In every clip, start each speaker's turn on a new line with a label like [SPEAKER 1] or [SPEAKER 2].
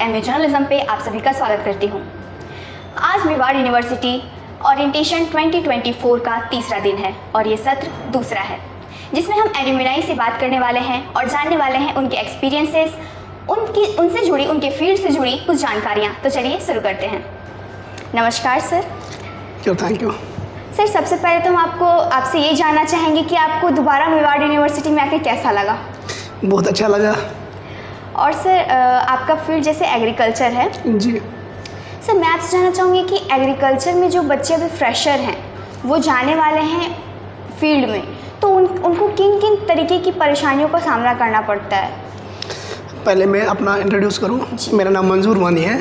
[SPEAKER 1] MA journalism पे आप सभी का स्वागत करती हूँ। आज मेवाड़ यूनिवर्सिटी ओरिएंटेशन 2024 का तीसरा दिन है और ये सत्र दूसरा है, जिसमें हम एल्यूमिनाई से बात करने वाले हैं और जानने वाले हैं उनके एक्सपीरियंसेस, उनसे जुड़ी, उनके फील्ड से जुड़ी कुछ जानकारियाँ। तो चलिए शुरू करते हैं। नमस्कार सर।
[SPEAKER 2] थैंक यू
[SPEAKER 1] सर, सबसे पहले तो हम आपसे ये जानना चाहेंगे कि आपको दोबारा मेवाड़ यूनिवर्सिटी में आके कैसा लगा?
[SPEAKER 2] बहुत अच्छा लगा।
[SPEAKER 1] और सर आपका फील्ड जैसे एग्रीकल्चर है
[SPEAKER 2] जी।
[SPEAKER 1] सर, मैं आपसे जानना चाहूँगी कि एग्रीकल्चर में जो बच्चे अभी फ्रेशर हैं, वो जाने वाले हैं फील्ड में, तो उनको किन किन तरीके की परेशानियों का सामना करना पड़ता है?
[SPEAKER 2] पहले मैं अपना इंट्रोड्यूस करूँ। मेरा नाम मंजूर वानी है।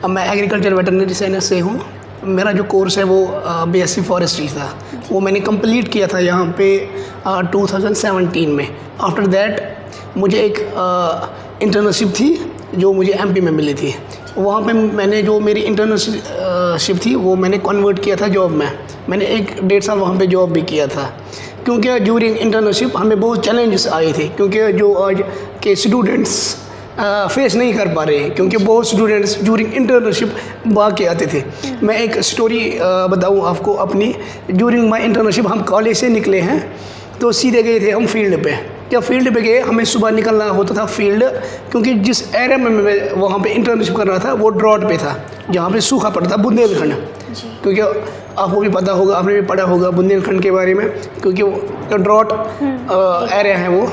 [SPEAKER 2] अब मैं एग्रीकल्चर वेटरनरी साइंस से हूँ। मेरा जो कोर्स है वो BSc फॉरेस्ट्री था, वो मैंने कंप्लीट किया था यहाँ पे 2017 में। आफ्टर दैट मुझे एक इंटर्नशिप थी जो मुझे MP में मिली थी। वहाँ पे मैंने जो मेरी इंटर्नशिप थी वो मैंने कन्वर्ट किया था जॉब में। मैंने 1-1.5 साल वहाँ पे जॉब भी किया था, क्योंकि ड्यूरिंग इंटर्नशिप हमें बहुत चैलेंजेस आए थे, क्योंकि जो आज के स्टूडेंट्स फेस नहीं कर पा रहे हैं, क्योंकि बहुत स्टूडेंट्स ड्यूरिंग इंटर्नशिप भाग के आते थे। मैं एक स्टोरी बताऊं आपको अपनी। ड्यूरिंग माय इंटर्नशिप हम कॉलेज से निकले हैं तो सीधे गए थे हम फील्ड पे। जब फील्ड पे गए हमें सुबह निकलना होता था फील्ड, क्योंकि जिस एरिया में मैं वहाँ पे इंटर्नशिप कर रहा था वो ड्रॉट पे था, जहाँ पे सूखा पड़ता था, बुंदेलखंड। क्योंकि आपको भी पता होगा, आपने भी पढ़ा होगा बुंदेलखंड के बारे में, क्योंकि वो ड्रॉट एरिया है वो।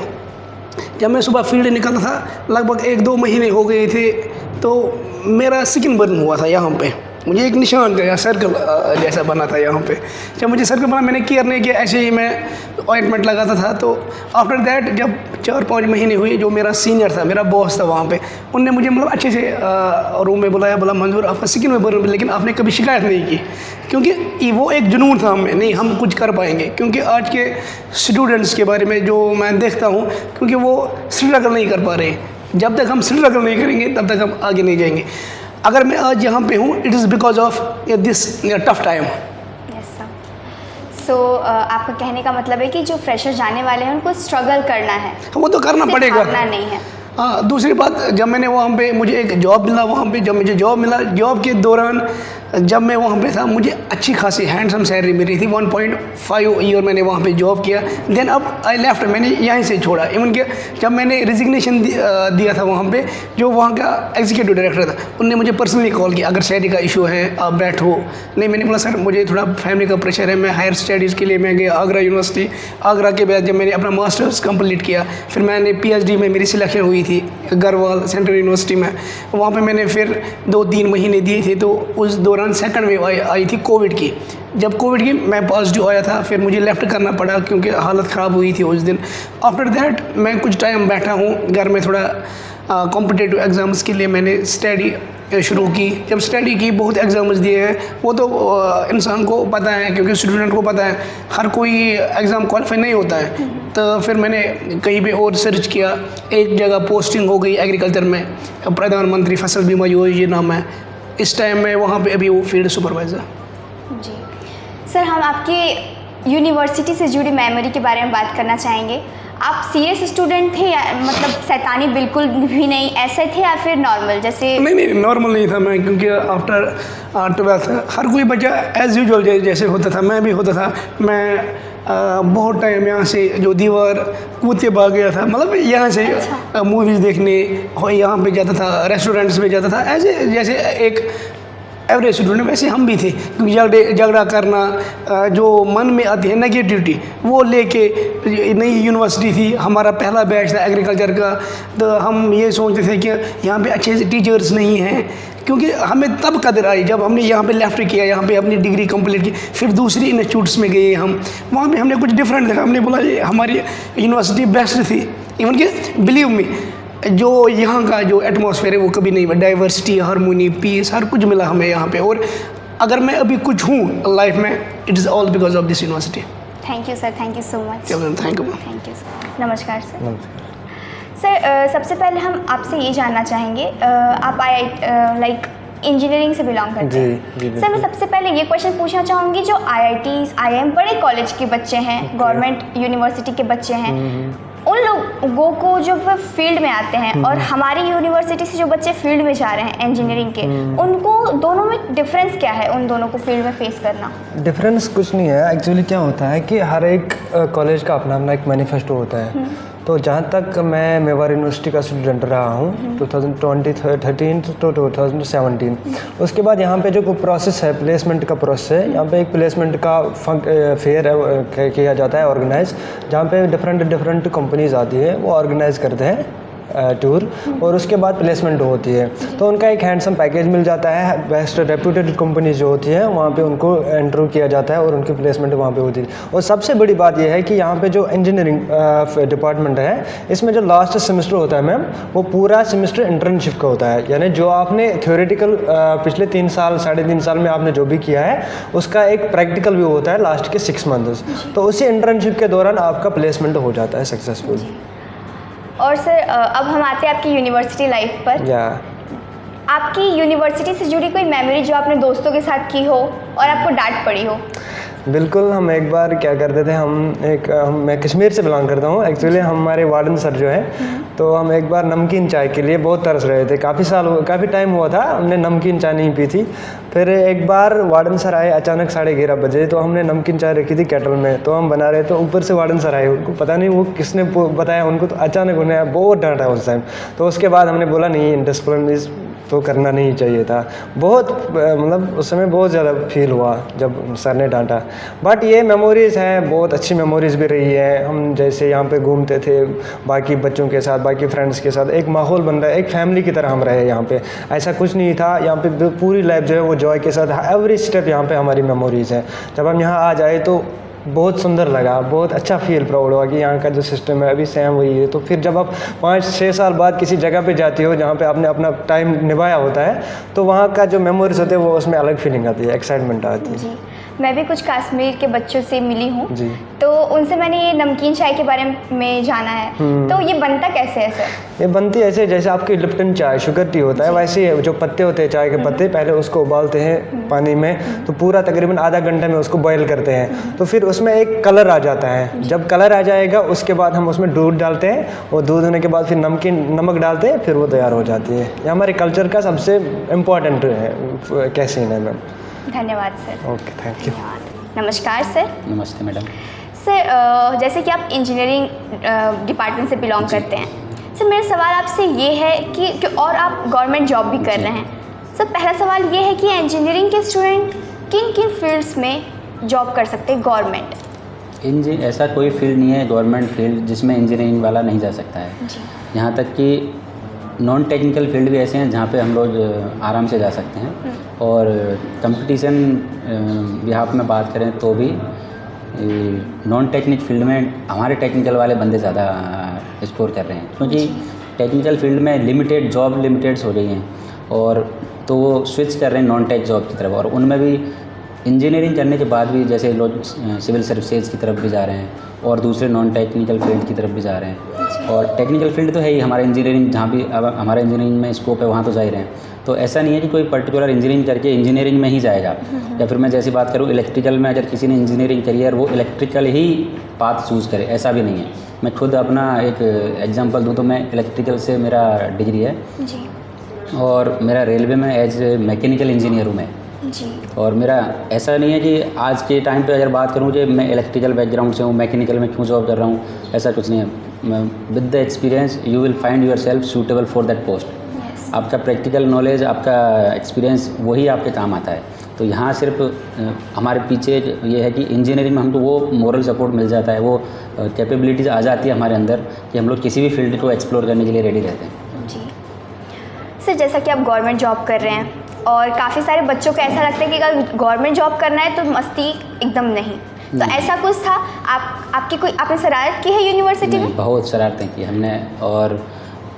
[SPEAKER 2] जब मैं सुबह फील्ड निकलता था, लगभग 1-2 महीने हो गए थे, तो मेरा स्किन बर्न हुआ था यहाँ पे। मुझे एक निशान था, सर्कल जैसा बना था यहाँ पे। जब मुझे सर्कल बना, मैंने केयर नहीं किया, ऐसे ही मैं ऑइंटमेंट लगाता था। तो आफ्टर दैट जब 4-5 महीने हुए, जो मेरा सीनियर था, मेरा बॉस था वहाँ पे, उनने मुझे मतलब अच्छे से रूम में बुलाया, बोला मंजूर आपका स्किन में बर्न, लेकिन आपने कभी शिकायत नहीं की, क्योंकि वो एक जुनून था हमें, नहीं हम कुछ कर पाएंगे। क्योंकि आज के स्टूडेंट्स के बारे में जो मैं देखता हूँ, क्योंकि वो स्ट्रगल नहीं कर पा रहे। जब तक हम स्ट्रगल नहीं करेंगे तब तक हम आगे नहीं जाएंगे। अगर मैं आज यहाँ पे हूँ, it is because of this tough time.
[SPEAKER 1] Yes sir. So आपका कहने का मतलब है कि जो फ्रेशर जाने वाले हैं उनको स्ट्रगल करना है,
[SPEAKER 2] वो तो करना पड़ेगा,
[SPEAKER 1] भागना नहीं है।
[SPEAKER 2] हाँ। दूसरी बात, जब मैंने वहाँ पे, मुझे एक जॉब मिला वहाँ पे। जब मुझे जॉब मिला, जॉब के दौरान जब मैं वहाँ पे था, मुझे अच्छी खासी हैंडसम सैलरी मिली थी। 1.5 ईयर मैंने वहाँ पे जॉब किया। देन अब आई लेफ्ट, मैंने यहीं से छोड़ा। इवन कि जब मैंने रिजिग्नेशन दिया था वहाँ पे, जो वहाँ का एग्जीक्यूटिव डायरेक्टर था, उनने मुझे पर्सनली कॉल किया, अगर सैलरी का इशू है आप बैठो। नहीं, मैंने बोला सर मुझे थोड़ा फैमिली का प्रेशर है, मैं हायर स्टडीज़ के लिए मैं गया आगरा यूनिवर्सिटी। आगरा के बाद जब मैंने अपना मास्टर्स कंप्लीट किया, फिर मैंने PhD में मेरी सिलेक्शन हुई थी गढ़वाल सेंट्रल यूनिवर्सिटी में। वहाँ पे मैंने फिर 2-3 महीने दिए थे। तो उस दौरान सेकंड वेव आई थी कोविड की। जब कोविड की मैं पॉजिटिव आया था, फिर मुझे लेफ़्ट करना पड़ा, क्योंकि हालत ख़राब हुई थी उस दिन। आफ्टर दैट मैं कुछ टाइम बैठा हूँ घर में, थोड़ा कॉम्पिटिटिव एग्ज़ाम्स के लिए मैंने स्टडी शुरू की। जब स्टडी की, बहुत एग्ज़ाम्स दिए हैं, वो तो इंसान को पता है, क्योंकि स्टूडेंट को पता है हर कोई एग्ज़ाम क्वालिफाई नहीं होता है। तो फिर मैंने कहीं पे और सर्च किया, एक जगह पोस्टिंग हो गई एग्रीकल्चर में, प्रधानमंत्री फसल बीमा योजना में। इस टाइम में वहाँ पे अभी वो फील्ड सुपरवाइज़र।
[SPEAKER 1] जी सर, हम आपके यूनिवर्सिटी से जुड़ी मेमोरी के बारे में बात करना चाहेंगे। आप सीरियस स्टूडेंट थे, या मतलब शैतानी बिल्कुल भी नहीं, ऐसे थे, या फिर नॉर्मल जैसे?
[SPEAKER 2] नहीं, नॉर्मल नहीं था मैं, क्योंकि आफ्टर 12th हर कोई बच्चा एज़ यूजुअल जैसे होता था, मैं भी होता था। मैं बहुत टाइम यहाँ से जो दीवार कूद के भाग गया था, मतलब यहाँ से मूवीज़ देखने, और यहाँ पे जाता था, रेस्टोरेंट्स में जाता था, ऐसे जैसे एक एवरेज स्टूडेंट। वैसे हम भी थे, क्योंकि झगड़ा करना, जो मन में आती है नेगेटिविटी, वो लेके, नई यूनिवर्सिटी थी, हमारा पहला बैच था एग्रीकल्चर का। तो हम ये सोचते थे कि यहाँ पे अच्छे से टीचर्स नहीं हैं, क्योंकि हमें तब कदर आई जब हमने यहाँ पे लेफ्ट किया, यहाँ पे अपनी डिग्री कंप्लीट की। फिर दूसरी इंस्टीट्यूट्स में गए हम, वहाँ पे हमने कुछ डिफरेंट देखा। हमने बोला ये हमारी यूनिवर्सिटी बेस्ट थी। इवन कि बिलीव मी, जो यहाँ का जो एटमॉस्फेयर है वो कभी नहीं, डाइवर्सिटी, हारमोनी, पीस, हर कुछ मिला हमें यहाँ पे। और अगर मैं अभी कुछ हूँ लाइफ में, it is all because of this university.
[SPEAKER 1] Thank you sir, thank you so much.
[SPEAKER 2] Thank you
[SPEAKER 1] sir. नमस्कार सर। सर सबसे पहले हम आपसे ये जानना चाहेंगे, आप लाइक इंजीनियरिंग से बिलोंग करते हैं। सर मैं सबसे पहले ये क्वेश्चन पूछना चाहूँगी, जो IITs, IIM बड़े कॉलेज के बच्चे हैं, गवर्नमेंट यूनिवर्सिटी के बच्चे हैं, उन लोगों को जो वो फील्ड में आते हैं और हमारी यूनिवर्सिटी से जो बच्चे फील्ड में जा रहे हैं इंजीनियरिंग के, उनको दोनों में डिफरेंस क्या है, उन दोनों को फील्ड में फेस करना?
[SPEAKER 3] डिफरेंस कुछ नहीं है एक्चुअली। क्या होता है कि हर एक कॉलेज का अपना अपना एक मैनिफेस्टो होता है। तो जहाँ तक मैं मेवाड़ यूनिवर्सिटी का स्टूडेंट रहा हूँ 2013 to 2017, उसके बाद यहाँ पे जो प्रोसेस है प्लेसमेंट का प्रोसेस है, यहाँ पे एक प्लेसमेंट का फेयर किया जाता है ऑर्गेनाइज, जहाँ पे डिफरेंट कंपनीज आती है, वो ऑर्गेनाइज करते हैं टूर, और उसके बाद प्लेसमेंट होती है। तो उनका एक हैंडसम पैकेज मिल जाता है। बेस्ट रेप्यूटेड कंपनीज जो होती हैं वहाँ पे उनको इंटरव्यू किया जाता है और उनकी प्लेसमेंट वहाँ पे होती है। और सबसे बड़ी बात यह है कि यहाँ पे जो इंजीनियरिंग डिपार्टमेंट है, इसमें जो लास्ट सेमेस्टर होता है मैम, वो पूरा सेमेस्टर इंटर्नशिप का होता है। यानी जो आपने थ्योरेटिकल पिछले 3 साल 3.5 साल में आपने जो भी किया है, उसका एक प्रैक्टिकल भी होता है लास्ट के 6 मंथ्स। तो उसी इंटर्नशिप के दौरान आपका प्लेसमेंट हो जाता है सक्सेसफुल।
[SPEAKER 1] और सर अब हम आते हैं आपकी यूनिवर्सिटी लाइफ पर। आपकी यूनिवर्सिटी से जुड़ी कोई मेमोरी जो आपने दोस्तों के साथ की हो और आपको डांट पड़ी हो?
[SPEAKER 3] बिल्कुल। हम एक बार क्या करते थे, मैं कश्मीर से बिलोंग करता हूँ एक्चुअली। हमारे वार्डन सर जो है, तो हम एक बार नमकीन चाय के लिए बहुत तरस रहे थे। काफ़ी टाइम हुआ था हमने नमकीन चाय नहीं पी थी। फिर एक बार वार्डन सर आए अचानक 11:30 बजे, तो हमने नमकीन चाय रखी थी केटल में, तो हम बना रहे, तो ऊपर से वार्डन सर आए। उनको पता नहीं वो किसने बताया उनको, तो अचानक उन्हें बहुत डांटा उस टाइम। तो उसके बाद हमने बोला नहीं, डिसिप्लिन तो करना नहीं चाहिए था। बहुत मतलब उस समय बहुत ज़्यादा फील हुआ जब सर ने डांटा। बट ये मेमोरीज़ हैं, बहुत अच्छी मेमोरीज़ भी रही है। हम जैसे यहाँ पे घूमते थे बाकी बच्चों के साथ, बाकी फ्रेंड्स के साथ, एक माहौल बन रहा है, एक फैमिली की तरह हम रहे यहाँ पे। ऐसा कुछ नहीं था, यहाँ पे पूरी लाइफ जो है वो जॉय के साथ, एवरी स्टेप यहाँ पे हमारी मेमोरीज़ हैं। जब हम यहाँ आ जाए तो बहुत सुंदर लगा, बहुत अच्छा फील प्राउड हुआ कि यहाँ का जो सिस्टम है अभी सेम वही है। तो फिर जब आप 5-6 साल बाद किसी जगह पे जाती हो जहाँ पे आपने अपना टाइम निभाया होता है, तो वहाँ का जो मेमोरीज होते हैं वो उसमें अलग फीलिंग आती है, एक्साइटमेंट आती है।
[SPEAKER 1] जी, मैं भी कुछ कश्मीर के बच्चों से मिली हूँ
[SPEAKER 3] जी,
[SPEAKER 1] तो उनसे मैंने ये नमकीन चाय के बारे में जाना है। तो ये बनता कैसे है सर?
[SPEAKER 3] ये बनती ऐसे जैसे आपकी लिप्टन चाय शुगर टी होता है, वैसे ही जो पत्ते होते हैं चाय के पत्ते, पहले उसको उबालते हैं पानी में, तो पूरा तकरीबन आधा घंटे में उसको बॉयल करते हैं। तो फिर उसमें एक कलर आ जाता है। जब कलर आ जाएगा उसके बाद हम उसमें दूध डालते हैं, और दूध होने के बाद फिर नमक डालते हैं, फिर वो तैयार हो जाती है। ये हमारे कल्चर का सबसे इम्पोर्टेंट है कैसीन है मैम।
[SPEAKER 1] धन्यवाद सर।
[SPEAKER 3] Okay, thank you.
[SPEAKER 1] नमस्कार सर।
[SPEAKER 4] नमस्ते मैडम।
[SPEAKER 1] सर जैसे कि आप इंजीनियरिंग डिपार्टमेंट से बिलोंग करते हैं, सर मेरा सवाल आपसे ये है कि और आप गवर्नमेंट जॉब भी कर रहे हैं। सर पहला सवाल ये है कि इंजीनियरिंग के स्टूडेंट किन किन फील्ड्स में जॉब कर सकते हैं गवर्नमेंट?
[SPEAKER 4] ऐसा कोई फील्ड नहीं है गवर्नमेंट फील्ड जिसमें इंजीनियरिंग वाला नहीं जा सकता है। यहाँ तक कि नॉन टेक्निकल फील्ड भी ऐसे हैं जहाँ पे हम लोग आराम से जा सकते हैं। और कंपटीशन यहाँ में बात करें तो भी नॉन टेक्निक फील्ड में हमारे टेक्निकल वाले बंदे ज़्यादा एक्सप्लोर कर रहे हैं, क्योंकि टेक्निकल फील्ड में लिमिटेड हो रही हैं, और तो वो स्विच कर रहे हैं नॉन टेक जॉब की तरफ। और उनमें भी इंजीनियरिंग करने के बाद भी जैसे लोग सिविल सर्विसेज की तरफ भी जा रहे हैं, और दूसरे नॉन टेक्निकल फील्ड की तरफ भी जा रहे हैं। और टेक्निकल फील्ड तो है ही हमारा इंजीनियरिंग, जहाँ भी अब हमारा इंजीनियरिंग में स्कोप है वहाँ तो जा ही रहे हैं। तो ऐसा नहीं है कि कोई पर्टिकुलर इंजीनियरिंग करके इंजीनियरिंग में ही जाएगा। या फिर मैं जैसी बात करूँ इलेक्ट्रिकल में, अगर किसी ने इंजीनियरिंग करी है वो इलेक्ट्रिकल ही पाथ चूज़ करे, ऐसा भी नहीं है। मैं खुद अपना एक एग्जांपल दूँ तो मैं इलेक्ट्रिकल से मेरा डिग्री है
[SPEAKER 1] जी,
[SPEAKER 4] और मेरा रेलवे में एज मैकेनिकल इंजीनियर हूँ मैं
[SPEAKER 1] जी।
[SPEAKER 4] और मेरा ऐसा नहीं है कि आज के टाइम पे अगर बात करूँ कि मैं इलेक्ट्रिकल बैकग्राउंड से हूँ, मैकेनिकल में क्यों जॉब कर रहा हूँ, ऐसा कुछ नहीं है। With the experience you will find your self suitable for that post. आपका प्रैक्टिकल नॉलेज, आपका एक्सपीरियंस वही आपके काम आता है। तो यहाँ सिर्फ हमारे पीछे ये है कि इंजीनियरिंग में हमको वो मोरल सपोर्ट मिल जाता है, वो कैपेबिलिटीज़ आ जाती है हमारे अंदर कि हम लोग किसी भी फील्ड को एक्सप्लोर करने के लिए रेडी रहते हैं।
[SPEAKER 1] जी सर, जैसा कि आप गवर्नमेंट जॉब कर रहे हैं और काफ़ी सारे बच्चों को ऐसा लगता है कि अगर गवर्नमेंट जॉब करना है तो मस्ती एकदम नहीं, तो ऐसा कुछ था? आपने शरारत की है यूनिवर्सिटी में?
[SPEAKER 4] बहुत शरारतें की हमने, और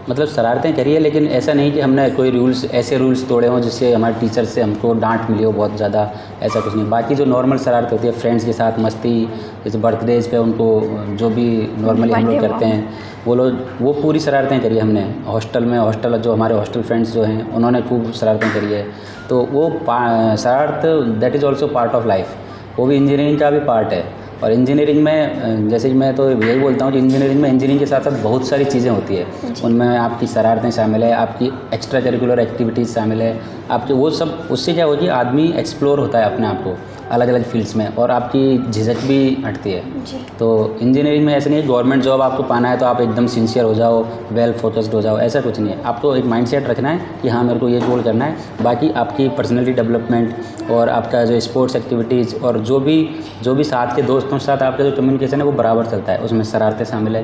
[SPEAKER 4] मतलब शरारतें करी है, लेकिन ऐसा नहीं कि हमने कोई ऐसे रूल्स तोड़े हों जिससे हमारे टीचर से हमको डांट मिली हो बहुत ज़्यादा, ऐसा कुछ नहीं। बाकी जो नॉर्मल शरारत होती है फ्रेंड्स के साथ मस्ती, जैसे बर्थडेज पे उनको जो भी नॉर्मली हम लोग करते हैं वो पूरी शरारतें करी हमने। हॉस्टल जो हमारे हॉस्टल फ्रेंड्स जो हैं उन्होंने खूब शरारतें करी है। तो वो शरारत that is also part of life, वो भी इंजीनियरिंग का भी पार्ट है। और इंजीनियरिंग में जैसे कि मैं तो यही बोलता हूँ कि इंजीनियरिंग में इंजीनियरिंग के साथ साथ बहुत सारी चीज़ें होती है। उनमें आपकी शरारतें शामिल है, आपकी एक्स्ट्रा करिकुलर एक्टिविटीज़ शामिल है, आपके वो सब, उससे क्या होगी आदमी एक्सप्लोर होता है अपने आप को अलग अलग फील्ड्स में, और आपकी झिझक भी हटती है। तो इंजीनियरिंग में ऐसा नहीं है गवर्नमेंट जॉब आपको पाना है तो आप एकदम सिंसियर हो जाओ, वेल फोकस्ड हो जाओ, ऐसा कुछ नहीं है। आपको एक माइंडसेट रखना है कि हाँ मेरे को ये गोल करना है। बाकी आपकी पर्सनैलिटी डेवलपमेंट और आपका जो स्पोर्ट्स एक्टिविटीज़ और जो भी साथ के दोस्तों के साथ आपका जो कम्युनिकेशन है वो बराबर चलता है। उसमें शरारतें शामिल है,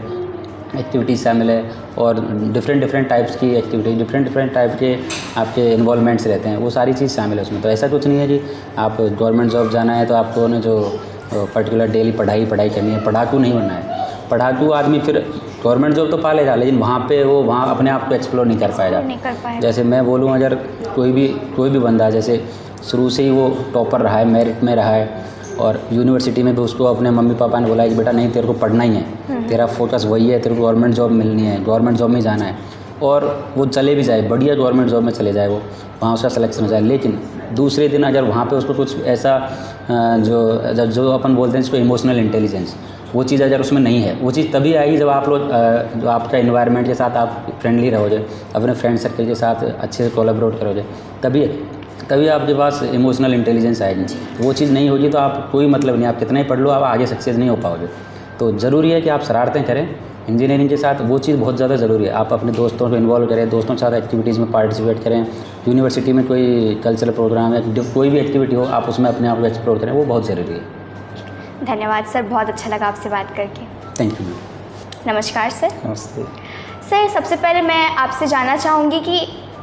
[SPEAKER 4] एक्टिविटीज़ शामिल है, और डिफरेंट टाइप्स की एक्टिविटी, डिफरेंट टाइप के आपके इन्वॉल्वमेंट्स रहते हैं, वो सारी चीज़ शामिल है उसमें। तो ऐसा कुछ नहीं है कि आप गवर्नमेंट जॉब जाना है तो आपको ने जो पर्टिकुलर डेली पढ़ाई करनी है, पढ़ाकू नहीं बनना है। पढ़ाकू आदमी फिर गवर्नमेंट जॉब तो पा लेगा, लेकिन वहाँ अपने आप को एक्सप्लोर नहीं कर पाएगा। जैसे मैं बोलूँ, अगर कोई भी बंदा जैसे शुरू से ही वो टॉपर रहा है, मेरिट में रहा है, और यूनिवर्सिटी में भी उसको अपने मम्मी पापा ने बोला कि बेटा नहीं तेरे को पढ़ना ही है, तेरा फोकस वही है, तेरे को गवर्नमेंट जॉब मिलनी है, गवर्नमेंट जॉब में जाना है, और वो चले भी जाए, बढ़िया गवर्नमेंट जॉब में चले जाए, वो वहाँ उसका सिलेक्शन हो जाए, लेकिन दूसरे दिन अगर वहाँ पे उसको कुछ ऐसा जो अपन बोलते हैं इसको इमोशनल इंटेलिजेंस, वो चीज़ अगर उसमें नहीं है, वो चीज़ तभी आएगी जब आप लोग जो आपका इन्वायरमेंट के साथ आप फ्रेंडली रहोगे, अपने फ्रेंड सर्कल के साथ अच्छे से कोलैबोरेट करोगे, तभी आपके पास इमोशनल इंटेलिजेंस आएगी। वो चीज़ नहीं होगी तो आप कोई मतलब नहीं, आप कितना ही पढ़ लो आप आगे सक्सेस नहीं हो पाओगे। तो ज़रूरी है कि आप शरारतें करें इंजीनियरिंग के साथ, वो चीज़ बहुत ज़्यादा ज़रूरी है। आप अपने दोस्तों को इन्वॉल्व करें, दोस्तों के साथ एक्टिविटीज़ में पार्टिसिपेट करें, यूनिवर्सिटी में कोई कल्चरल प्रोग्राम या कोई भी एक्टिविटी हो आप उसमें अपने आप को एक्सप्लोर करें, वो बहुत ज़रूरी है।
[SPEAKER 1] धन्यवाद सर, बहुत अच्छा लगा आपसे बात करके।
[SPEAKER 4] Thank you.
[SPEAKER 1] नमस्कार सर।
[SPEAKER 3] नमस्ते।
[SPEAKER 1] सर, सबसे पहले मैं आपसे जानना चाहूँगी कि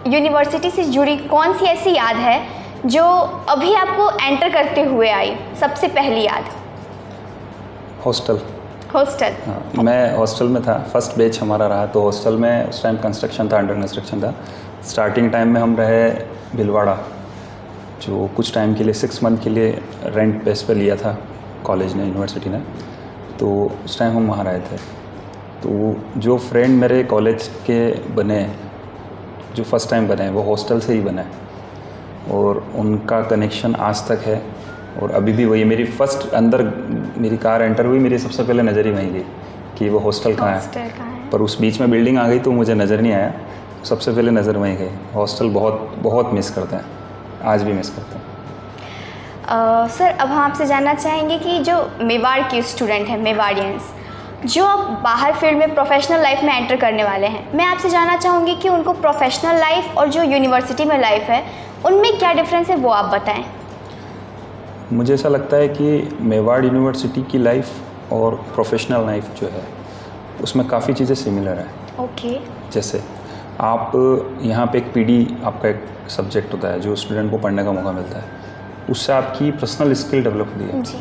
[SPEAKER 1] यूनिवर्सिटी से जुड़ी कौन सी ऐसी याद है जो अभी आपको एंटर करते हुए आई, सबसे पहली याद?
[SPEAKER 3] हॉस्टल।
[SPEAKER 1] हॉस्टल।
[SPEAKER 3] मैं हॉस्टल में था, फर्स्ट बैच हमारा रहा, तो हॉस्टल में उस टाइम कंस्ट्रक्शन था, अंडर कंस्ट्रक्शन था। स्टार्टिंग टाइम में हम रहे भिलवाड़ा, जो कुछ टाइम के लिए 6 मंथ के लिए रेंट बेस पे लिया था कॉलेज ने, यूनिवर्सिटी ने, तो उस टाइम हम वहाँ रहे थे। तो जो फ्रेंड मेरे कॉलेज के बने, जो फर्स्ट टाइम बने, वो हॉस्टल से ही बने, और उनका कनेक्शन आज तक है, और अभी भी वही। मेरी फर्स्ट अंदर मेरी कार एंटर हुई, मेरी सबसे पहले नज़र ही वहीं गई कि वो हॉस्टल कहाँ है, पर उस बीच में बिल्डिंग आ गई तो मुझे नज़र नहीं आया, सबसे पहले नज़र वहीं गई। हॉस्टल बहुत बहुत मिस करते हैं, आज भी मिस करते हैं।
[SPEAKER 1] सर, अब हम आपसे जानना चाहेंगे कि जो मेवाड़ के स्टूडेंट हैं, मेवाड़ियंस, जो अब बाहर फील्ड में प्रोफेशनल लाइफ में एंटर करने वाले हैं, मैं आपसे जानना चाहूँगी कि उनको प्रोफेशनल लाइफ और जो यूनिवर्सिटी में लाइफ है उनमें क्या डिफरेंस है, वो आप बताएं।
[SPEAKER 3] मुझे ऐसा लगता है कि मेवाड़ यूनिवर्सिटी की लाइफ और प्रोफेशनल लाइफ जो है उसमें काफ़ी चीज़ें सिमिलर है।
[SPEAKER 1] ओके।
[SPEAKER 3] जैसे आप यहाँ पे एक पीडी आपका एक सब्जेक्ट होता है जो स्टूडेंट को पढ़ने का मौका मिलता है, उससे आपकी पर्सनल स्किल डेवलप होती है।
[SPEAKER 1] जी।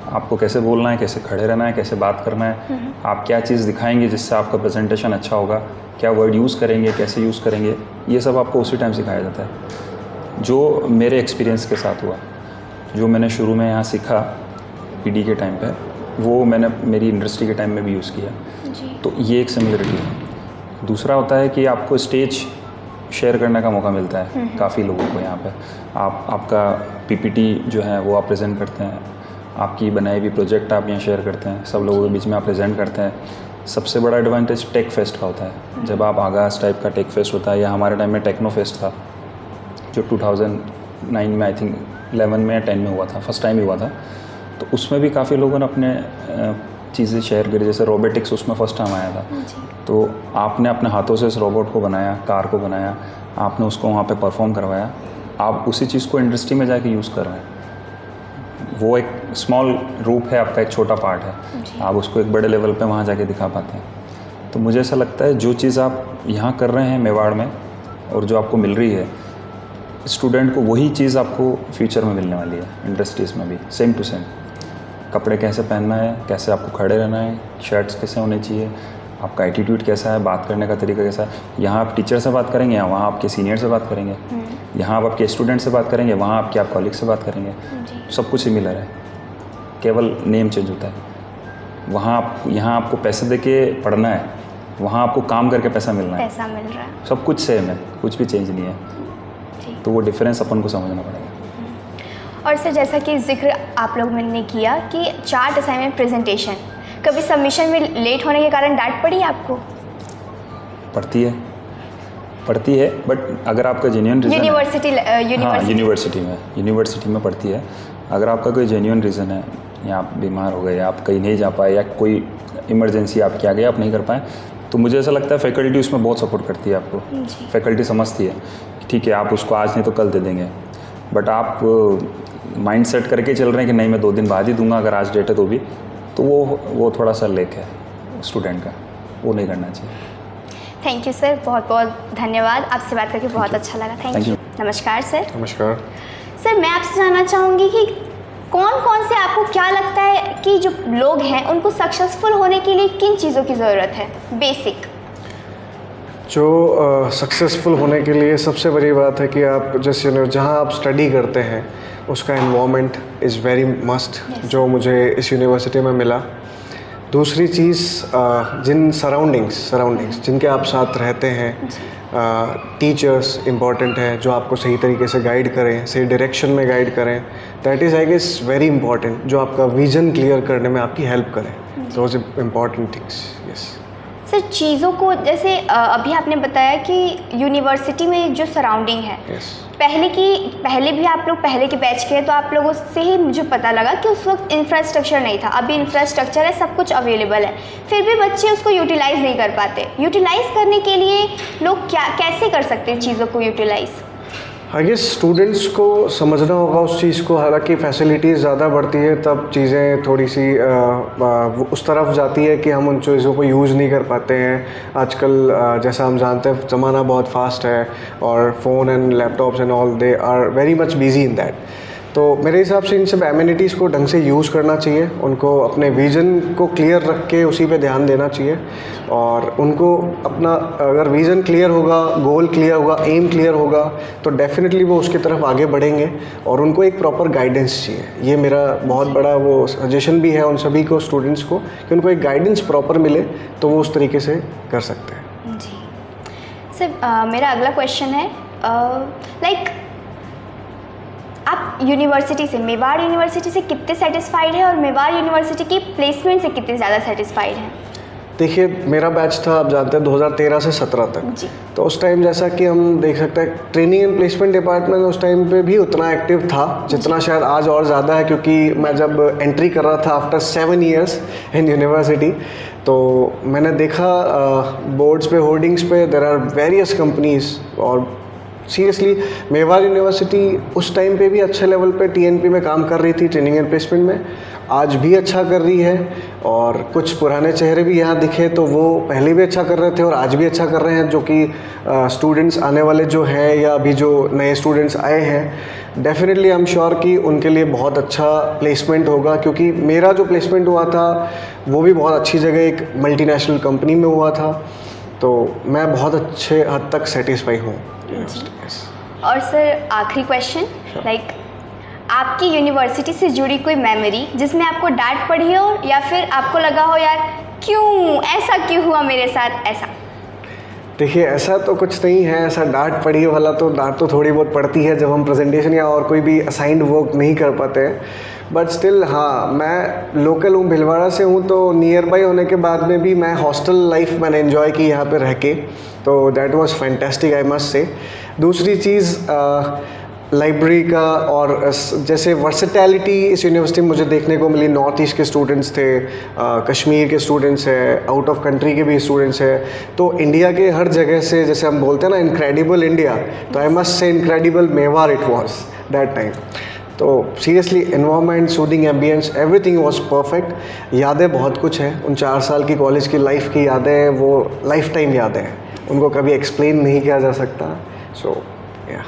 [SPEAKER 3] आपको कैसे बोलना है, कैसे खड़े रहना है, कैसे बात करना है, आप क्या चीज़ दिखाएंगे जिससे आपका प्रेजेंटेशन अच्छा होगा, क्या वर्ड यूज़ करेंगे, कैसे यूज़ करेंगे, ये सब आपको उसी टाइम सिखाया जाता है। जो मेरे एक्सपीरियंस के साथ हुआ, जो मैंने शुरू में यहाँ सीखा पीडी के टाइम पे, वो मैंने मेरी इंडस्ट्री के टाइम में भी यूज़ किया।
[SPEAKER 1] जी।
[SPEAKER 3] तो ये एक सिमिलरिटी है। दूसरा होता है कि आपको स्टेज शेयर करने का मौका मिलता है काफ़ी लोगों को यहाँ पे। आपका पीपीटी जो है वो आप प्रेजेंट करते हैं, आपकी बनाई हुई प्रोजेक्ट आप यहाँ शेयर करते हैं, सब लोगों के बीच में आप प्रेजेंट करते हैं। सबसे बड़ा एडवांटेज टेक फेस्ट का होता है। जब आप आगाज़ टाइप का टेक फेस्ट होता है, या हमारे टाइम में टेक्नो फेस्ट था जो 2009 में, आई थिंक 11 में या 10 में हुआ था, फर्स्ट टाइम ही हुआ था। तो उसमें भी काफ़ी लोगों ने अपने चीज़ें शेयर करी, जैसे रोबोटिक्स उसमें फर्स्ट टाइम आया था। तो आपने अपने हाथों से इस रोबोट को बनाया, कार को बनाया, आपने उसको वहाँ पे परफॉर्म करवाया, आप उसी चीज़ को इंडस्ट्री में जाके यूज़ कर रहे हैं। वो एक स्मॉल रूप है आपका, एक छोटा पार्ट है, आप उसको एक बड़े लेवल पे वहाँ जाके दिखा पाते हैं। तो मुझे ऐसा लगता है जो चीज़ आप यहाँ कर रहे हैं मेवाड़ में और जो आपको मिल रही है, स्टूडेंट को वही चीज़ आपको फ्यूचर में मिलने वाली है इंडस्ट्रीज़ में भी, सेम टू सेम। कपड़े कैसे पहनना है, कैसे आपको खड़े रहना है, शर्ट्स कैसे होने चाहिए, आपका एटीट्यूड कैसा है, बात करने का तरीका कैसा है। यहाँ आप टीचर से बात करेंगे, या वहाँ आपके सीनियर से बात करेंगे, यहाँ आप आपके स्टूडेंट से बात करेंगे, वहाँ आपके आप कॉलीग से बात करेंगे, सब कुछ सिमिलर है, केवल नेम चेंज होता है। यहाँ आपको पैसे दे के पढ़ना है, वहाँ आपको काम करके पैसा मिलना है,
[SPEAKER 1] पैसा मिल रहा है,
[SPEAKER 3] सब कुछ सेम है, कुछ भी चेंज नहीं है। तो वो डिफरेंस अपन को समझना पड़ेगा।
[SPEAKER 1] और सर जैसा कि जिक्र आप लोगों ने किया कि चार्ट असाइनमेंट प्रेजेंटेशन, कभी सबमिशन में लेट होने के कारण डांट पड़ी आपको?
[SPEAKER 5] पड़ती है बट अगर आपका जेन्युइन रीज़न यूनिवर्सिटी में पड़ती है। अगर आपका कोई जेन्युइन रीज़न है, या आप बीमार हो गए, या आप कहीं नहीं जा पाए, या कोई इमरजेंसी आपके आ गई, आप नहीं कर पाए, तो मुझे ऐसा लगता है फैकल्टी उसमें बहुत सपोर्ट करती है आपको। फैकल्टी समझती है कि ठीक है, आप उसको आज नहीं तो कल दे देंगे, बट आप माइंड सेट करके चल रहे हैं कि नहीं मैं 2 दिन बाद ही दूंगा अगर आज डेट है तो भी, तो वो थोड़ा सा लेक है स्टूडेंट का, वो नहीं करना चाहिए।
[SPEAKER 1] थैंक यू सर, बहुत बहुत धन्यवाद। आपसे बात करके बहुत अच्छा लगा। Thank you. नमस्कार सर।
[SPEAKER 6] नमस्कार
[SPEAKER 1] सर, मैं आपसे जानना चाहूँगी कि कौन कौन से आपको क्या लगता है कि जो लोग हैं उनको सक्सेसफुल होने के लिए किन चीज़ों की ज़रूरत है? बेसिक
[SPEAKER 6] जो सक्सेसफुल होने के लिए सबसे बड़ी बात है कि आप जैसे जहाँ आप स्टडी करते हैं उसका एनवायरनमेंट इज़ वेरी मस्ट, जो मुझे इस यूनिवर्सिटी में मिला। दूसरी चीज़ जिन सराउंडिंग्स जिनके आप साथ रहते हैं, टीचर्स इम्पॉर्टेंट है जो आपको सही तरीके से गाइड करें, सही डायरेक्शन में गाइड करें। That is I guess very important, जो आपका विज़न क्लियर करने में आपकी हेल्प करें। Those important things. Yes
[SPEAKER 1] sir, चीज़ों को जैसे अभी आपने बताया कि यूनिवर्सिटी में जो सराउंडिंग है, पहले भी आप लोग पहले के बैच के हैं, तो आप लोगों से ही मुझे पता लगा कि उस वक्त इंफ्रास्ट्रक्चर नहीं था। अभी इंफ्रास्ट्रक्चर है, सब कुछ अवेलेबल है, फिर भी बच्चे उसको यूटिलाइज़ नहीं कर पाते। यूटिलाइज़ करने के लिए लोग कैसे कर सकते हैं चीज़ों को यूटिलाइज़?
[SPEAKER 6] आई गेस स्टूडेंट्स को समझना होगा उस चीज़ को। हालांकि फैसिलिटीज़ ज़्यादा बढ़ती है तब चीज़ें थोड़ी सी उस तरफ जाती है कि हम उन चीज़ों को यूज़ नहीं कर पाते हैं। आजकल जैसा हम जानते हैं ज़माना बहुत फास्ट है, और phone and laptops and all they are very much busy in that. तो मेरे हिसाब से इन सब एमिनिटीज़ को ढंग से यूज़ करना चाहिए, उनको अपने विज़न को क्लियर रख के उसी पे ध्यान देना चाहिए, और उनको अपना अगर विज़न क्लियर होगा, गोल क्लियर होगा, एम क्लियर होगा, तो डेफिनेटली वो उसकी तरफ आगे बढ़ेंगे। और उनको एक प्रॉपर गाइडेंस चाहिए। ये मेरा बहुत बड़ा वो सजेशन भी है उन सभी को, स्टूडेंट्स को, कि उनको एक गाइडेंस प्रॉपर मिले तो वो उस तरीके से कर सकते हैं।
[SPEAKER 1] जी सर, मेरा अगला क्वेश्चन है, आप यूनिवर्सिटी से, मेवाड़ यूनिवर्सिटी से कितने सेटिस्फाइड हैं, और मेवाड़ यूनिवर्सिटी की प्लेसमेंट से कितने ज़्यादा सेटिस्फाइड हैं?
[SPEAKER 6] देखिए, मेरा बैच था, आप जानते हैं, 2013 से 17 तक
[SPEAKER 1] जी।
[SPEAKER 6] तो उस टाइम जैसा कि हम देख सकते हैं, ट्रेनिंग एंड प्लेसमेंट डिपार्टमेंट उस टाइम पे भी उतना एक्टिव था जितना शायद आज और ज़्यादा है। क्योंकि मैं जब एंट्री कर रहा था आफ्टर 7 ईयर्स इन यूनिवर्सिटी, तो मैंने देखा बोर्ड्स पे, होर्डिंग्स पे, देयर आर वेरियस कंपनीज। और सीरियसली मेवाड़ यूनिवर्सिटी उस टाइम पे भी अच्छे लेवल पे टीएनपी में काम कर रही थी, ट्रेनिंग एंड प्लेसमेंट में, आज भी अच्छा कर रही है। और कुछ पुराने चेहरे भी यहाँ दिखे तो वो पहले भी अच्छा कर रहे थे और आज भी अच्छा कर रहे हैं, जो कि स्टूडेंट्स आने वाले जो हैं या अभी जो नए स्टूडेंट्स आए हैं, डेफिनेटली आई एम श्योर कि उनके लिए बहुत अच्छा प्लेसमेंट होगा। क्योंकि मेरा जो प्लेसमेंट हुआ था वो भी बहुत अच्छी जगह, एक मल्टीनेशनल कंपनी में हुआ था, तो मैं बहुत अच्छे हद तक सेटिस्फाई हूँ।
[SPEAKER 1] और सर, आखिरी क्वेश्चन, आपकी यूनिवर्सिटी से जुड़ी कोई मेमोरी जिसमें आपको डांट पड़ी हो, या फिर आपको लगा हो यार ऐसा क्यों हुआ मेरे साथ? ऐसा
[SPEAKER 6] देखिए, ऐसा तो कुछ नहीं है, ऐसा डांट पड़ी वाला तो डांट तो थोड़ी बहुत पड़ती है जब हम प्रेजेंटेशन या और कोई भी असाइंड वर्क नहीं कर पाते हैं। बट स्टिल हाँ, मैं लोकल हूँ, भीलवाड़ा से हूँ, तो नियर बाई होने के बाद में भी मैं हॉस्टल लाइफ मैंने एंजॉय की यहाँ पे रह के, तो that was fantastic, I must से। दूसरी चीज़ लाइब्रेरी का, और जैसे वर्सेटैलिटी इस यूनिवर्सिटी में मुझे देखने को मिली। नॉर्थ ईस्ट के स्टूडेंट्स थे, कश्मीर के स्टूडेंट्स हैं, आउट ऑफ कंट्री के भी स्टूडेंट्स हैं, तो इंडिया के हर जगह से, जैसे हम बोलते हैं ना इनक्रेडिबल इंडिया, तो I must say incredible Mewar it was that time. तो seriously environment, soothing ambience, everything was perfect. यादें बहुत कुछ हैं, उन 4 साल की कॉलेज की लाइफ की यादें, वो लाइफ टाइम यादें हैं, उनको कभी एक्सप्लेन नहीं किया जा सकता। सो या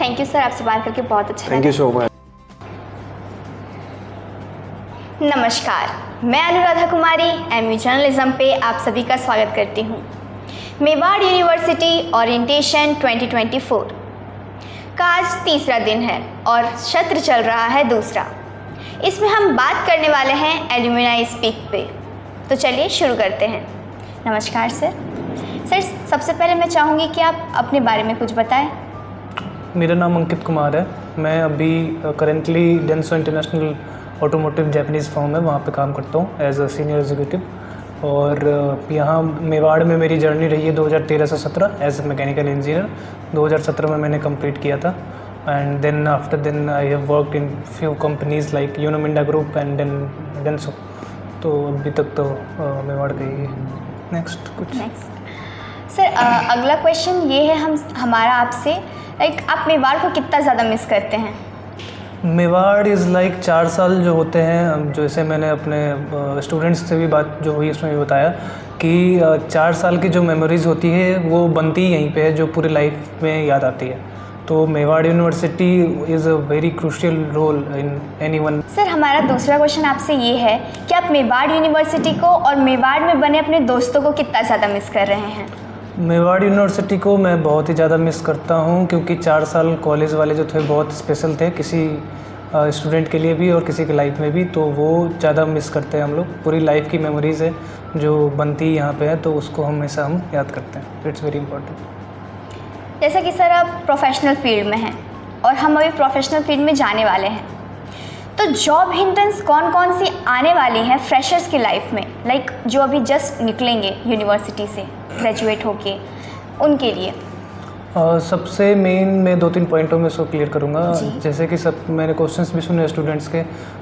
[SPEAKER 1] थैंक यू सर, आपसे बात करके बहुत अच्छा लगा।
[SPEAKER 6] Thank you so much.
[SPEAKER 1] नमस्कार, मैं अनुराधा कुमारी एमयू जर्नलिज्म पे आप सभी का स्वागत करती हूँ। मेवाड़ यूनिवर्सिटी ओरिएंटेशन 2024 का आज तीसरा दिन है और सत्र चल रहा है दूसरा। इसमें हम बात करने वाले हैं एल्यूमिनाई स्पीक पे, तो चलिए शुरू करते हैं। नमस्कार सर। सर, सबसे पहले मैं चाहूँगी कि आप अपने बारे में कुछ बताएं।
[SPEAKER 7] मेरा नाम अंकित कुमार है, मैं अभी currently Denso international automotive Japanese firm है, वहाँ पे काम करता हूँ एज अ सीनियर एग्जीक्यूटिव। और यहाँ मेवाड़ में मेरी जर्नी रही है 2013 से 17 एज ए मैकेनिकल इंजीनियर। 2017 में मैंने कंप्लीट किया था and then after then I have worked in few companies like you know Minda group and then Denso. तो अभी तक तो मेवाड़ का ही है। नेक्स्ट कुछ
[SPEAKER 1] नेक्स्ट सर, अगला क्वेश्चन ये है हमारा आपसे, लाइक आप मेवाड़ को कितना ज़्यादा मिस करते हैं?
[SPEAKER 7] मेवाड़ इज़ लाइक 4 साल जो होते हैं, जैसे मैंने अपने स्टूडेंट्स से भी बात जो हुई उसमें भी बताया कि 4 साल की जो मेमोरीज़ होती है वो बनती ही यहीं पे है, जो पूरी लाइफ में याद आती है। तो Mewar university is a very crucial role in anyone.
[SPEAKER 1] Sir, हमारा दूसरा क्वेश्चन आपसे ये है कि आप मेवाड़ यूनिवर्सिटी को और मेवाड़ में बने अपने दोस्तों को कितना ज़्यादा मिस कर रहे हैं?
[SPEAKER 7] मेवाड़ यूनिवर्सिटी को मैं बहुत ही ज़्यादा मिस करता हूँ, क्योंकि 4 साल कॉलेज वाले जो थे बहुत स्पेशल थे किसी स्टूडेंट के लिए भी और किसी की लाइफ में भी, तो वो ज़्यादा मिस करते हैं हम लोग। पूरी लाइफ की मेमोरीज़ है जो बनती यहाँ पे है, तो उसको हमेशा हम याद करते हैं। It's very important.
[SPEAKER 1] जैसा कि सर आप प्रोफेशनल फील्ड में हैं और हम अभी प्रोफेशनल फील्ड में जाने वाले हैं, तो जॉब हिंड्रेंस कौन कौन सी आने वाली हैं फ्रेशर्स की लाइफ में, लाइक जो अभी जस्ट निकलेंगे यूनिवर्सिटी से ग्रेजुएट होके, उनके लिए?
[SPEAKER 7] सबसे मेन मैं 2-3 पॉइंटों में इसको क्लियर करूँगा।
[SPEAKER 1] जी।
[SPEAKER 7] जैसे कि सब मैंने क्वेश्चंस भी सुने स्टूडेंट्स के,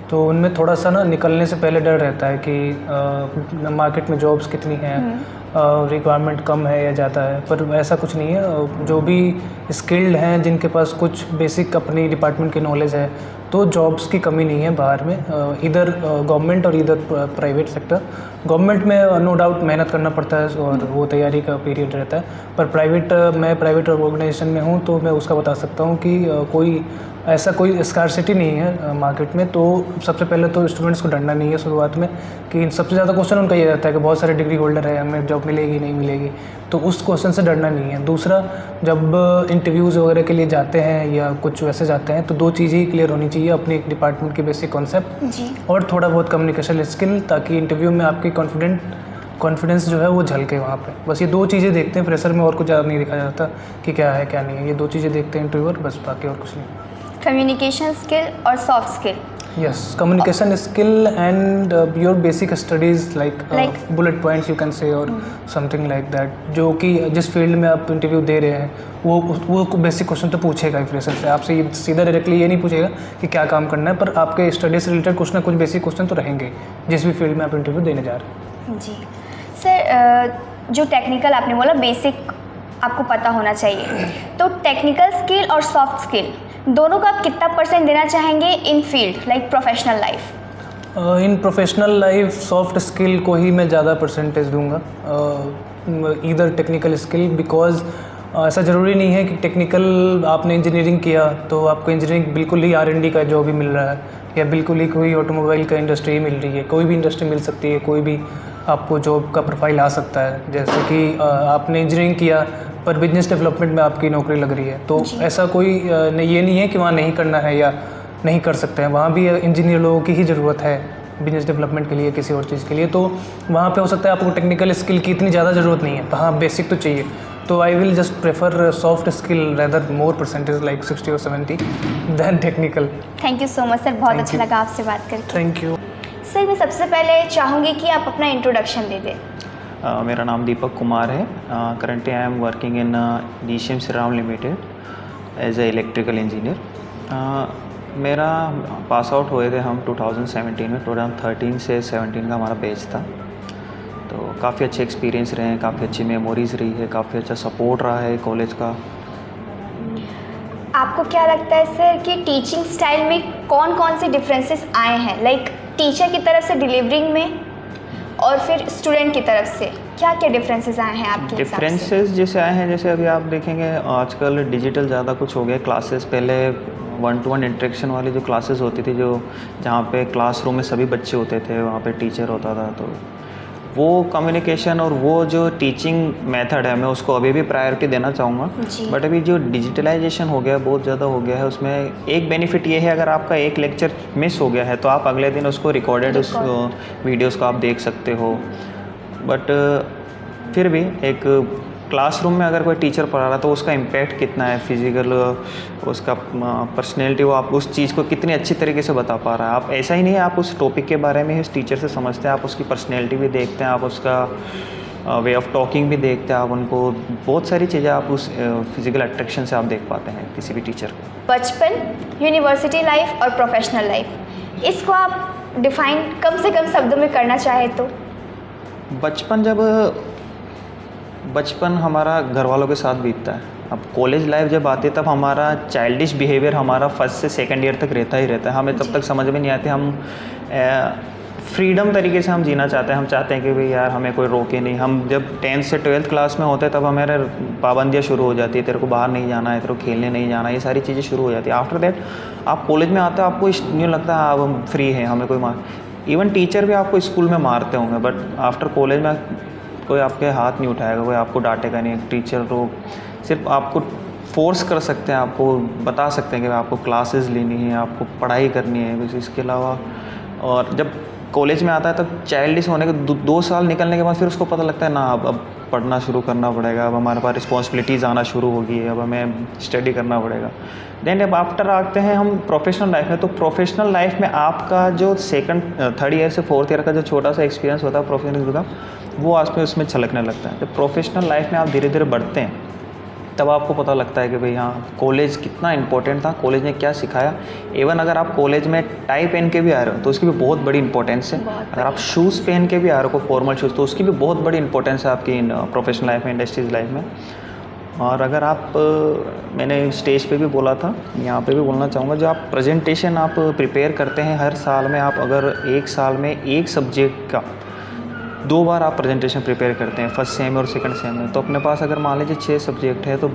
[SPEAKER 7] तो उनमें थोड़ा सा ना निकलने से पहले डर रहता है कि मार्केट में जॉब्स कितनी हैं, रिक्वायरमेंट कम है या ज़्यादा है, पर ऐसा कुछ नहीं है। जो भी स्किल्ड हैं, जिनके पास कुछ बेसिक अपनी डिपार्टमेंट की नॉलेज है, तो जॉब्स की कमी नहीं है बाहर में, इधर गवर्नमेंट और इधर प्राइवेट सेक्टर। गवर्नमेंट में नो डाउट मेहनत करना पड़ता है और वो तैयारी का पीरियड रहता है, पर मैं प्राइवेट ऑर्गेनाइजेशन में हूँ, तो मैं उसका बता सकता हूँ कि कोई ऐसा कोई स्कार्सिटी नहीं है मार्केट में। तो सबसे पहले तो स्टूडेंट्स को डरना नहीं है शुरुआत में, कि सबसे ज़्यादा क्वेश्चन उनका ये रहता है कि बहुत सारे डिग्री होल्डर है, हमें जॉब मिलेगी नहीं मिलेगी, तो उस क्वेश्चन से डरना नहीं है। दूसरा, जब इंटरव्यूज़ वगैरह के लिए जाते हैं या कुछ वैसे जाते हैं, तो 2 चीज़ें ही क्लियर होनी चाहिए, अपनी एक डिपार्टमेंट की बेसिक कॉन्सेप्ट
[SPEAKER 1] जी।
[SPEAKER 7] और थोड़ा बहुत कम्युनिकेशन स्किल, ताकि इंटरव्यू में आपकी कॉन्फिडेंस जो है वो झलके वहाँ पे। बस ये 2 चीज़ें देखते हैं फ्रेशर में, और कुछ ज़्यादा नहीं देखा जाता कि क्या है क्या नहीं है। ये 2 चीज़ें देखते हैं इंटरव्यूअर, बस, बाकी और कुछ नहीं।
[SPEAKER 1] कम्युनिकेशन स्किल और soft skill.
[SPEAKER 7] Yes, communication skill and your basic studies like bullet points you can say or something like that, जो कि जिस फील्ड में आप इंटरव्यू दे रहे हैं वो बेसिक क्वेश्चन तो पूछेगा ही फ्रेशर से। आपसे ये सीधा डायरेक्टली ये नहीं पूछेगा कि क्या काम करना है, पर आपके स्टडी से रिलेटेड कुछ ना कुछ बेसिक क्वेश्चन तो रहेंगे जिस भी फील्ड में आप इंटरव्यू देने जा रहे हैं।
[SPEAKER 1] जी सर, जो टेक्निकल आपने बोला बेसिक आपको पता होना चाहिए, तो टेक्निकल स्किल और सॉफ्ट स्किल दोनों का आप कितना % देना चाहेंगे in field like professional life?
[SPEAKER 7] In professional life soft skill को ही मैं ज़्यादा % दूंगा, ईदर टेक्निकल स्किल, बिकॉज ऐसा ज़रूरी नहीं है कि टेक्निकल आपने इंजीनियरिंग किया तो आपको इंजीनियरिंग बिल्कुल ही R&D का जॉब ही मिल रहा है, या बिल्कुल ही कोई ऑटोमोबाइल का इंडस्ट्री ही मिल रही है। कोई भी इंडस्ट्री मिल सकती है, कोई भी आपको जॉब का प्रोफाइल आ सकता है। जैसे कि आपने इंजीनियरिंग किया पर बिजनेस डेवलपमेंट में आपकी नौकरी लग रही है, तो ऐसा कोई ये नहीं है कि वहाँ नहीं करना है या नहीं कर सकते हैं। वहाँ भी इंजीनियर लोगों की ही ज़रूरत है बिजनेस डेवलपमेंट के लिए, किसी और चीज़ के लिए। तो वहाँ पे हो सकता है आपको टेक्निकल स्किल की इतनी ज़्यादा ज़रूरत नहीं है, हाँ बेसिक तो चाहिए। तो I will just prefer soft skill rather more % like 60 और 70 than technical.
[SPEAKER 1] Thank you so much sir, बहुत अच्छा लगा आपसे बात करके।
[SPEAKER 7] Thank you
[SPEAKER 1] sir. मैं सबसे पहले चाहूँगी कि आप अपना इंट्रोडक्शन दे दें।
[SPEAKER 8] मेरा नाम दीपक कुमार है। Currently I am working in DCM Shriram limited as a electrical engineer. मेरा पास आउट हुए थे हम 2017 में। 2013 से 17 का हमारा बैच था, तो काफ़ी अच्छे एक्सपीरियंस रहे हैं, काफ़ी अच्छी मेमोरीज रही है, काफ़ी अच्छा सपोर्ट रहा है कॉलेज का।
[SPEAKER 1] आपको क्या लगता है सर कि टीचिंग स्टाइल में कौन कौन से डिफरेंसेस आए हैं, लाइक टीचर की तरफ से डिलीवरिंग में और फिर स्टूडेंट की तरफ से क्या क्या डिफरेंसेस आए हैं आपके हिसाब से?
[SPEAKER 8] डिफरेंसेस जैसे आए हैं, जैसे अभी आप देखेंगे आजकल डिजिटल ज़्यादा कुछ हो गया। क्लासेस पहले 1-to-1 इंटरेक्शन वाली जो क्लासेस होती थी, जो जहाँ पे क्लासरूम में सभी बच्चे होते थे, वहाँ पे टीचर होता था, तो वो कम्युनिकेशन और वो जो टीचिंग मेथड है मैं उसको अभी भी प्रायोरिटी देना चाहूँगा। बट अभी जो डिजिटलाइजेशन हो गया, बहुत ज़्यादा हो गया है, उसमें एक बेनिफिट ये है, अगर आपका एक लेक्चर मिस हो गया है तो आप अगले दिन उसको रिकॉर्डेड उस वीडियोस को आप देख सकते हो। बट फिर भी एक क्लासरूम में अगर कोई टीचर पढ़ा रहा है तो उसका इम्पैक्ट कितना है, फिजिकल उसका पर्सनैलिटी, वो आप उस चीज़ को कितनी अच्छी तरीके से बता पा रहा है। आप ऐसा ही नहीं है आप उस टॉपिक के बारे में उस टीचर से समझते हैं, आप उसकी पर्सनैलिटी भी देखते हैं, आप उसका वे ऑफ टॉकिंग भी देखते हैं, आप उनको बहुत सारी चीज़ें आप उस फिजिकल अट्रैक्शन से आप देख पाते हैं किसी भी टीचर को।
[SPEAKER 1] बचपन, यूनिवर्सिटी लाइफ और प्रोफेशनल लाइफ, इसको आप डिफाइन कम से कम शब्दों में करना चाहे तो?
[SPEAKER 8] बचपन हमारा घर वालों के साथ बीतता है। अब कॉलेज लाइफ जब आती है तब हमारा चाइल्डिश बिहेवियर हमारा फर्स्ट से सेकंड ईयर तक रहता ही रहता है। हमें तब तक समझ में नहीं आती, हम फ्रीडम तरीके से हम जीना चाहते हैं। हम चाहते हैं कि भाई यार हमें कोई रोके नहीं। हम जब 10th से 12th क्लास में होते हैं तब हमारे पाबंदियाँ शुरू हो जाती है, तेरे को बाहर नहीं जाना है, तेरे को खेलने नहीं जाना है, ये सारी चीज़ें शुरू हो जाती है। आफ्टर दैट आप कॉलेज में आते हो, आपको न्यू लगता है अब हम फ्री हैं, हमें कोई मार, इवन टीचर भी आपको स्कूल में मारते होंगे, बट आफ्टर कॉलेज में कोई आपके हाथ नहीं उठाएगा, कोई आपको डांटेगा नहीं। टीचर लोग सिर्फ आपको फोर्स कर सकते हैं, आपको बता सकते हैं कि आपको क्लासेस लेनी है, आपको पढ़ाई करनी है, बस इसके अलावा। और जब कॉलेज में आता है तब चाइल्डिश होने के 2 साल निकलने के बाद फिर उसको पता लगता है ना अब पढ़ना शुरू करना पड़ेगा, अब हमारे पास रिस्पॉन्सिबिलिटीज़ आना शुरू होगी, अब हमें स्टडी करना पड़ेगा। देन जब आफ्टर आते हैं हम प्रोफेशनल लाइफ में, तो प्रोफेशनल लाइफ में आपका जो 3rd ईयर से 4th ईयर का जो छोटा सा एक्सपीरियंस होता है प्रोफेशनल का, वो आज में उसमें छलकने लगता है। जब प्रोफेशनल लाइफ में आप धीरे धीरे बढ़ते हैं तब आपको पता लगता है कि भाई हाँ कॉलेज कितना इंपॉर्टेंट था, कॉलेज ने क्या सिखाया। इवन अगर आप कॉलेज में टाई पहन के भी आ रहे हो तो उसकी भी बहुत बड़ी इंपॉर्टेंस है। अगर आप शूज़ पहन के भी आ रहे हो, फॉर्मल शूज़, तो उसकी भी बहुत बड़ी इंपॉर्टेंस है आपकी प्रोफेशनल लाइफ में, इंडस्ट्रीज़ लाइफ में। और अगर आप मैंने स्टेज पे भी बोला था, यहाँ पे भी बोलना चाहूँगा, जो आप प्रेजेंटेशन आप प्रिपेयर करते हैं हर साल में, आप अगर 1 साल में एक सब्जेक्ट का 2 बार आप प्रेजेंटेशन प्रिपेयर करते हैं, फर्स्ट सेम और सेकंड सेम में, तो अपने पास अगर मान लीजिए 6 सब्जेक्ट है तो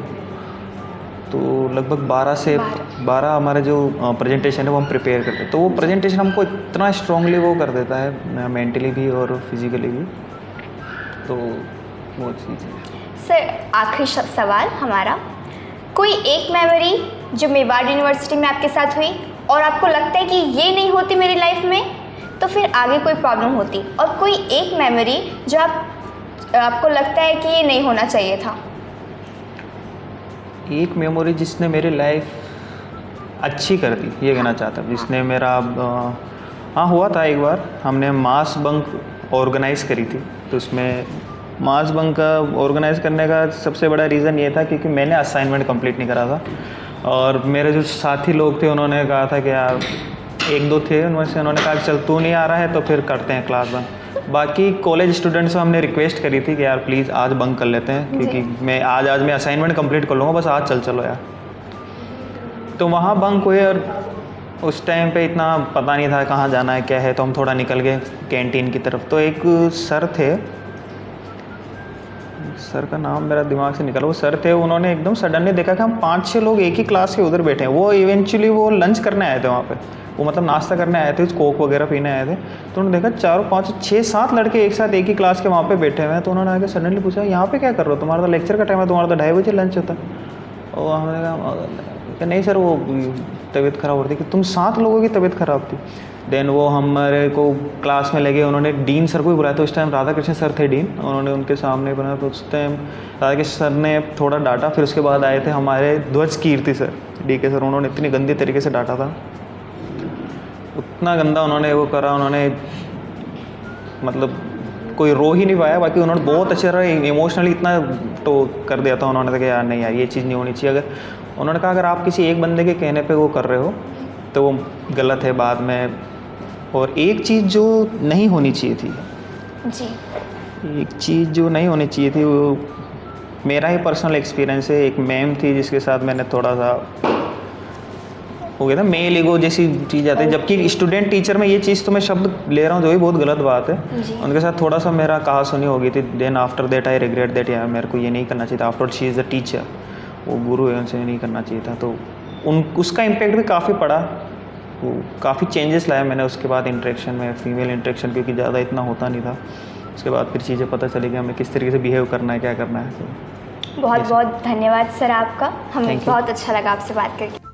[SPEAKER 8] लगभग 12 से 12 हमारे जो प्रेजेंटेशन है वो हम प्रिपेयर करते हैं। तो वो प्रेजेंटेशन हमको इतना स्ट्रांगली वो कर देता है मेंटली भी और फिजिकली भी, तो वो चीज़ है।
[SPEAKER 1] सर आखिरी सवाल हमारा, कोई एक मेमोरी जो मेवाड़ यूनिवर्सिटी में आपके साथ हुई और आपको लगता है कि ये नहीं होती मेरी लाइफ में तो फिर आगे कोई प्रॉब्लम होती, और कोई एक मेमोरी जो आपको लगता है कि ये नहीं होना चाहिए था?
[SPEAKER 8] एक मेमोरी जिसने मेरी लाइफ अच्छी कर दी, ये कहना चाहता हूँ, जिसने मेरा हाँ हुआ था एक बार, हमने मास बंक ऑर्गेनाइज़ करी थी। तो उसमें मास बंक का ऑर्गेनाइज़ करने का सबसे बड़ा रीज़न ये था क्योंकि मैंने असाइनमेंट कंप्लीट नहीं करा था, और मेरे जो साथी लोग थे उन्होंने कहा था कि यार 1-2 थे उनमें से, उन्होंने कहा कि चल तू नहीं आ रहा है तो फिर करते हैं क्लास बंक। बाकी कॉलेज स्टूडेंट्स से हमने रिक्वेस्ट करी थी कि यार प्लीज़ आज बंक कर लेते हैं, क्योंकि मैं आज मैं असाइनमेंट कंप्लीट कर लूँगा, बस आज चलो यार। तो वहाँ बंक हुए, और उस टाइम पे इतना पता नहीं था कहाँ जाना है क्या है, तो हम थोड़ा निकल गए कैंटीन की तरफ। तो एक सर थे, सर का नाम मेरा दिमाग से निकला, वो सर थे, उन्होंने एकदम सडनली देखा कि हम 5-6 लोग एक ही क्लास के उधर बैठे हैं। वो इवेंचुअली वो लंच करने आए थे वहाँ पे, वो मतलब नाश्ता करने आए थे, कोक वगैरह पीने आए थे। तो उन्होंने देखा 4-5-6-7 लड़के एक साथ एक ही क्लास के वहाँ पे बैठे हुए हैं। तो उन्होंने आके सडनली पूछा यहाँ पे क्या कर रहे हो, तुम्हारा तो लेक्चर का टाइम है, तुम्हारा तो 2:30 बजे लंच होता है। और हमने कहा नहीं सर वो तबीयत ख़राब हो रही थी। कि तुम 7 लोगों की तबीयत ख़राब थी। देन वो हमारे को क्लास में लगे, उन्होंने डीन सर को भी बुलाया था, उस टाइम राधा कृष्ण सर थे डीन, उन्होंने उनके सामने बनाया। तो उस टाइम राधा कृष्ण सर ने थोड़ा डांटा, फिर उसके बाद आए थे हमारे ध्वज कीर्ति सर, DK सर, उन्होंने इतनी गंदी तरीके से डांटा था, उतना गंदा उन्होंने वो करा, उन्होंने मतलब कोई रो ही नहीं पाया। बाकी उन्होंने बहुत अच्छे तरह इमोशनली इतना तो कर दिया था उन्होंने, कि यार नहीं यार ये चीज़ नहीं होनी चाहिए। अगर उन्होंने कहा अगर आप किसी एक बंदे के कहने पे वो कर रहे हो तो वो गलत है बाद में। और एक चीज़ जो नहीं होनी चाहिए थी
[SPEAKER 1] जी,
[SPEAKER 8] एक चीज़ जो नहीं होनी चाहिए थी, वो मेरा ही पर्सनल एक्सपीरियंस है। एक मैम थी जिसके साथ मैंने थोड़ा सा हो गया था, मेल ईगो जैसी चीज़ आती है, जबकि स्टूडेंट टीचर में ये चीज़ तो मैं शब्द ले रहा हूँ जो भी बहुत गलत बात है। उनके साथ थोड़ा सा मेरा कहा सुनी हो गई थी। Then after that I regret that यार मेरे को ये नहीं करना चाहिए था। After she is the teacher, वो गुरु है, उनसे नहीं करना चाहिए था। तो उसका इम्पेक्ट भी काफ़ी पड़ा, वो काफ़ी चेंजेस लाया मैंने उसके बाद इंटरेक्शन में, फीमेल इंटरेक्शन, क्योंकि ज़्यादा इतना होता नहीं था। उसके बाद फिर चीज़ें पता चली कि हमें किस तरीके से बिहेव करना है, क्या करना है। तो
[SPEAKER 1] बहुत बहुत धन्यवाद सर आपका, हमें बहुत अच्छा लगा आपसे बात करके।